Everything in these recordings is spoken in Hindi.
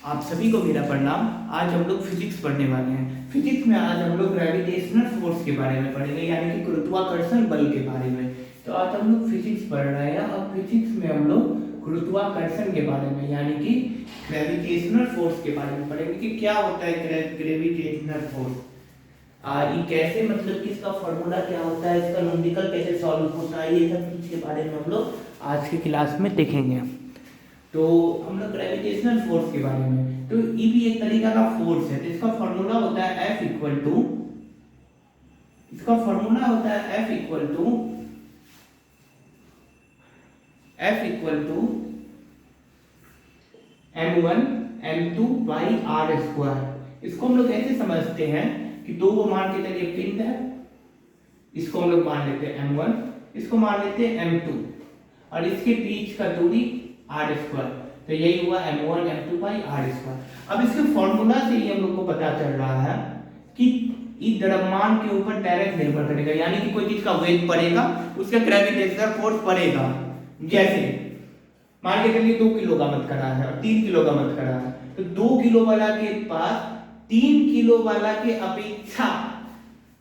आप सभी को मेरा प्रणाम। आज हम लोग फिजिक्स पढ़ने वाले हैं। फिजिक्स में आज हम लोग ग्रेविटेशनल फोर्स के बारे में पढ़ेंगे, यानी कि गुरुत्वाकर्षण बल के बारे में। तो आज हम लोग फिजिक्स पढ़ रहे हैं और फिजिक्स में हम लोग गुरुत्वाकर्षण के बारे में यानी कि ग्रेविटेशनल फोर्स के बारे में पढ़ेंगे कि क्या होता है ग्रेविटेशनल फोर्स। ये कैसे, मतलब कि इसका फॉर्मूला क्या होता है, इसका न्यूमेरिकल कैसे सॉल्व होता है, ये सब चीज़ के बारे में हम लोग आज की क्लास में देखेंगे। तो हम लोग ग्रेविटेशनल फोर्स के बारे में, तो ये भी एक तरीका का फोर्स है। तो इसका फॉर्मूला होता है F equal to m1 m2 by r square. इसको हम लोग ऐसे समझते हैं कि दो को मान के चलिए पिंड है, इसको हम लोग मान लेते हैं m1, इसको मान लेते हैं m2 और इसके बीच का दूरी आर स्क्वायर। तो यही हुआ m1 m2 by r square. अब इसके फॉर्मूला से ही हम लोग को पता चल रहा है कि इस द्रव्यमान के ऊपर डायरेक्ट निर्भर करेगा, यानी कि कोई चीज का वेट पड़ेगा, उसका ग्रेविटेशनल फोर्स पड़ेगा। जैसे मान के चलिए 2 किलो का मत करा है और 3 किलो का मत करा है, तो 2 किलो वाला के पास 3 किलो वाला के अपेक्षा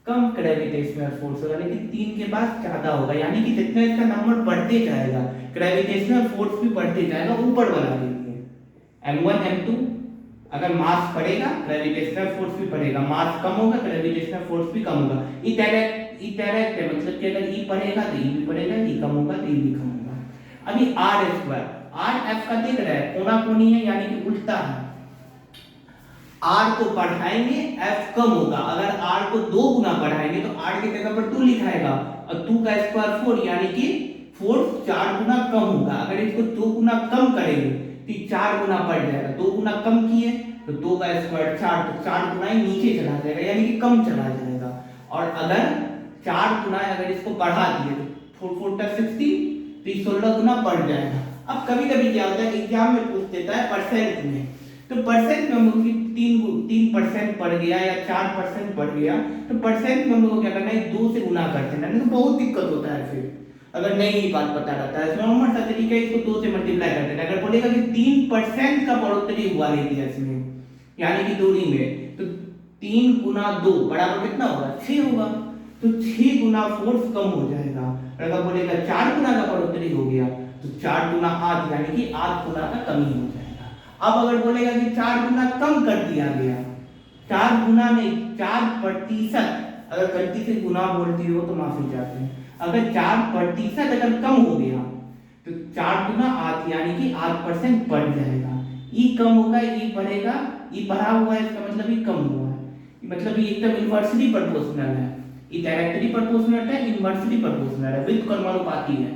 कम ग्रेविटेशनल फोर्स होगा, लेकिन 3 के पास ज्यादा होगा। यानी कि जितना इसका नंबर बढ़ते जाएगा ग्रेविटेशनल फोर्स भी बढ़ते जाएगा ऊपर वाला के लिए। m1 m2 अगर मास बढ़ेगा ग्रेविटेशनल फोर्स भी बढ़ेगा, मास कम होगा ग्रेविटेशनल फोर्स भी कम होगा। इनडायरेक्ट है, मतलब कि अगर E बढ़ेगा तो E भी बढ़ेगा, E कम होगा तो E भी कम होगा। अभी आर स्क्वायर, आर एफ का देख रहा है, कोना कोनी है यानी कि उल्टा है। आर को बढ़ाएंगे एफ कम होगा, अगर आर को 2 गुना बढ़ाएंगे तो आर की जगह पर 2 लिखाएगा और 2 का स्क्वायर 4, यानी कि फोर्स 4 गुना कम होगा। अगर इसको 2 गुना कम करेंगे तो 4 गुना बढ़ जाएगा। 2 गुना कम किए तो 2 का स्क्वायर 4, तो 4 गुना ही नीचे चला जाएगा, यानी कि कम चला जाएगा। और अगर 4 गुना अगर इसको बढ़ा दिए तो 4 4 60, तो 16 गुना बढ़ जाएगा। अब कभी कभी क्या होता है, एग्जाम में पूछ देता है परसेंट में, तो परसेंट में हम लोग 3% बढ़ गया या 4% बढ़ गया, तो परसेंट में हम लोग को क्या करना है, 2 से गुना कर देना, नहीं तो बहुत दिक्कत होता है फिर अगर नहीं ये बात पता रहता है। नॉर्मल सा तरीका है, इसको 2 से मल्टीप्लाई कर देना। अगर बोलेगा कि 3% का बढ़ोतरी हुआ रेडियस में यानी कि दूरी में, तो 3 गुना 2 बराबर कितना होगा, 6 होगा, तो 6 गुना फोर्स कम हो जाएगा। अगर बोलेगा 4 गुना का बढ़ोतरी हो गया तो 4 गुना 8, यानी कि 8 गुना का कमी हो जाएगा। अब अगर बोलेगा कि 4 गुना कम कर दिया गया, 4 गुना नहीं 4%, अगर गलती से गुना बोल दिए हो तो माफी चाहते हैं। अगर 4% अगर कम हो गया तो 4 गुना 8, यानी कि 8% बढ़ जाएगा। ई कम होगा, ई बढ़ेगा, ई बढ़ा हुआ है इसका मतलब ई कम हुआ है, मतलब ये एकदम इनवर्सली प्रोपोर्शनल है। ये डायरेक्टली प्रोपोर्शनल है, इनवर्सली प्रोपोर्शनल है, विद कर्मानुपाती है।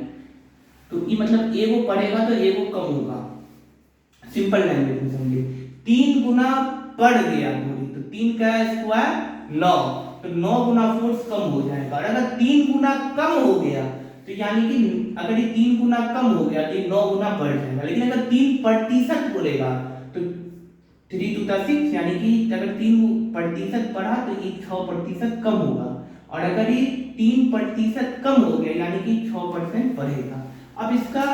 तो ये मतलब ए वो बढ़ेगा तो ए वो कम होगा। सिंपल लैंग्वेज में समझिए, 3 गुना बढ़ गया दूरी तो 3 का स्क्वायर 9, तो 9 गुना फोर्स कम हो जाएगा। और अगर 3 गुना कम हो गया तो यानी कि अगर ये 3 गुना कम हो गया तो ये 9 गुना बढ़ जाएगा। लेकिन अगर 3% बोलेगा तो 3 to the 6, यानी कि अगर 3% बढ़ा तो ये 6% कम होगा। और अगर ये 3% कम हो गया यानी कि 6% बढ़ेगा। अब इसका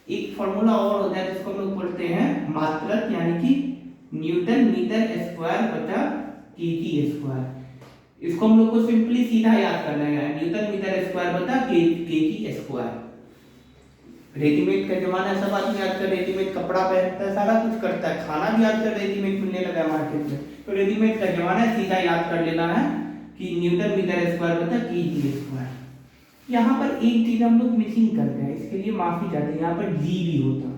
एक फॉर्मूला और होता है जिसको हम लोग बोलते हैं मात्रक, यानी कि न्यूटन मीटर स्क्वायर बटा केजी स्क्वायर। इसको हम लोग को सिंपली सीधा याद करना है, न्यूटन मीटर स्क्वायर बटा केजी स्क्वायर। रेडीमेड का जमाना, सब आदमी आजकल रेडीमेड कपड़ा पहनता है, सारा कुछ करता है, खाना भी आजकल रेडीमेड मिलने लगा है मार्केट में। तो रेडीमेड का जमाना है, सीधा याद कर लेना है कि न्यूटन मीटर स्क्वायर बटा केजी स्क्वायर। यहाँ पर एक चीज हम लोग मिसिंग कर गए, इसके लिए माफी चाहते हैं, यहाँ पर जी भी होता।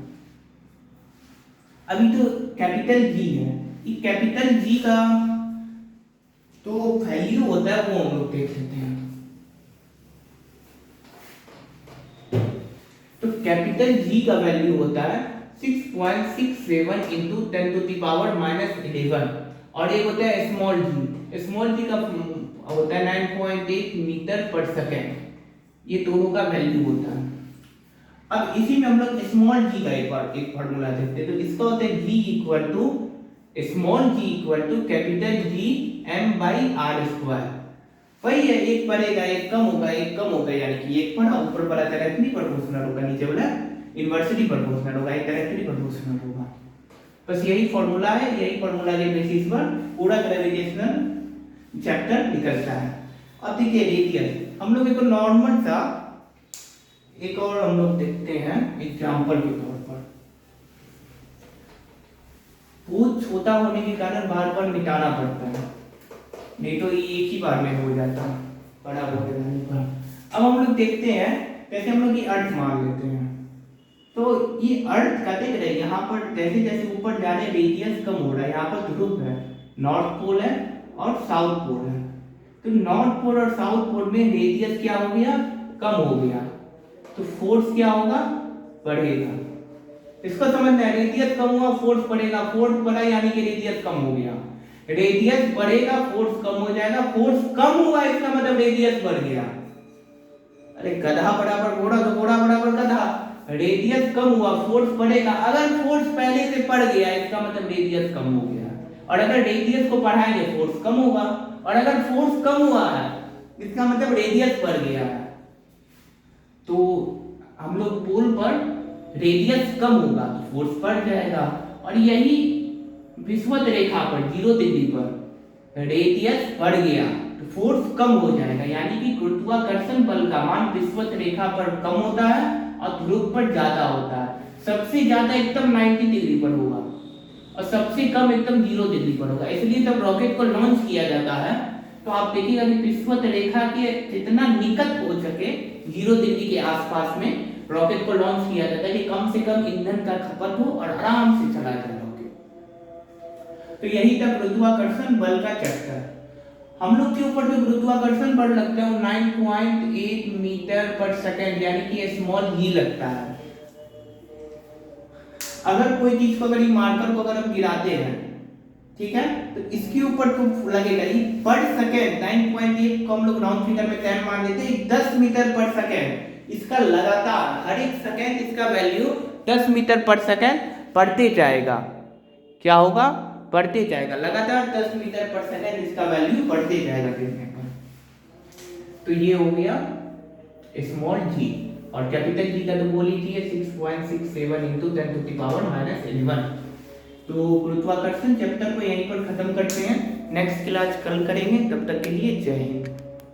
अभी तो कैपिटल जी है, ये कैपिटल जी का तो वैल्यू होता है वो हम लोग देख लेते हैं। तो कैपिटल जी का वैल्यू होता है 6.67 इंटू 10 टू द पावर -11, और एक होता है स्मॉल जी। स्मॉल जी का होता है 9.8 मीटर पर सेकेंड। ये दोनों का वैल्यू होता है। अब इसी में हम लोग स्मॉल जी का एक फार्मूला देखते हैं। तो इसका होता है v equal to small G equal to capital G m by r square. वही है, एक बढ़ेगा एक कम होगा, एक कम होगा, यानी कि एक बढ़ा ऊपर वाला डायरेक्टली प्रोपोर्शनल होगा, नीचे वाला इनवर्सली प्रोपोर्शनल होगा, एक डायरेक्टली प्रोपोर्शनल होगा। बस यही फॉर्मूला है, यही फॉर्मूला के बेसिस पर पूरा ग्रेविटेशनल चैप्टर निकलता है। अब देखिए रेडियस, हम लोग एक नॉर्मल सा एक और हम लोग देखते हैं एग्जाम्पल के तौर पर। बहुत छोटा होने के कारण बार बार मिटाना पड़ता है, नहीं तो ये एक ही बार में हो जाता बड़ा हो जाने पर। अब हम लोग देखते हैं कैसे हम लोग ये अर्थ मान लेते हैं। तो ये अर्थ का देख रहे हैं यहाँ पर जैसे जैसे ऊपर जा रहे रेडियस कम हो रहा है। यहाँ पर ध्रुव है, नॉर्थ पोल है और साउथ पोल है। तो नॉर्थ पोल और साउथ पोल में रेडियस क्या हो गया, कम हो गया, तो फोर्स क्या होगा, बढ़ेगा। इसको समझना है, रेडियस कम हुआ फोर्स बढ़ेगा, फोर्स बढ़ा यानी कि रेडियस कम हो गया। रेडियस बढ़ेगा फोर्स कम हो जाएगा, फोर्स कम हुआ इसका मतलब रेडियस बढ़ गया। अरे गधा बराबर घोड़ा तो घोड़ा बराबर गधा। रेडियस कम हुआ फोर्स बढ़ेगा, अगर फोर्स पहले से बढ़ गया इसका मतलब रेडियस कम हो गया, और अगर रेडियस को बढ़ाएंगे फोर्स कम होगा, और अगर फोर्स कम हुआ है इसका मतलब रेडियस बढ़ गया है। तो हम लोग पोल पर रेडियस कम होगा तो फोर्स बढ़ जाएगा, और यही विषुवत रेखा पर 0 डिग्री पर रेडियस बढ़ गया तो फोर्स कम हो जाएगा, यानी कि गुरुत्वाकर्षण बल का मान विषुवत रेखा पर कम होता है और ध्रुव पर ज्यादा होता है। सबसे ज्यादा एकदम 90 डिग्री पर होगा और सबसे कम एकदम 0 डिग्री पर होगा। इसलिए जब रॉकेट को लॉन्च किया जाता है तो आप देखिएगा कि विषुवत रेखा के जितना निकट हो सके 0 डिग्री के आसपास में रॉकेट को लॉन्च किया जाता है कि कम से कम ईंधन का खपत हो और आराम से चला जाए रॉकेट। तो यही था गुरुत्वाकर्षण बल का चैप्टर। हम लोग के ऊपर जो गुरुत्वाकर्षण बल लगता है वो 9.8 मीटर पर सेकेंड यानी कि स्मॉल जी लगता है। अगर कोई चीज को अगर मार्कर को अगर हम गिराते हैं, ठीक है, तो इसके ऊपर तो लगेगा ये पर सेकेंड 9.8 को हम लोग राउंड फिगर में 10 मान लेते हैं, 10 मीटर पर सेकेंड। इसका लगातार हर एक सेकेंड इसका वैल्यू 10 मीटर पर सेकेंड बढ़ते जाएगा। क्या होगा, बढ़ते जाएगा, लगातार 10 मीटर पर सेकेंड इसका वैल्यू बढ़ते जाएगा गिरने पर। तो ये हो गया स्मॉल जी, और कैपिटल जी का तो बोल लीजिए 6.67 × 10⁻⁻11। तो गुरुत्वाकर्षण चैप्टर को यहीं पर खत्म करते हैं, नेक्स्ट क्लास कल करेंगे, तब तक के लिए जय हिंद।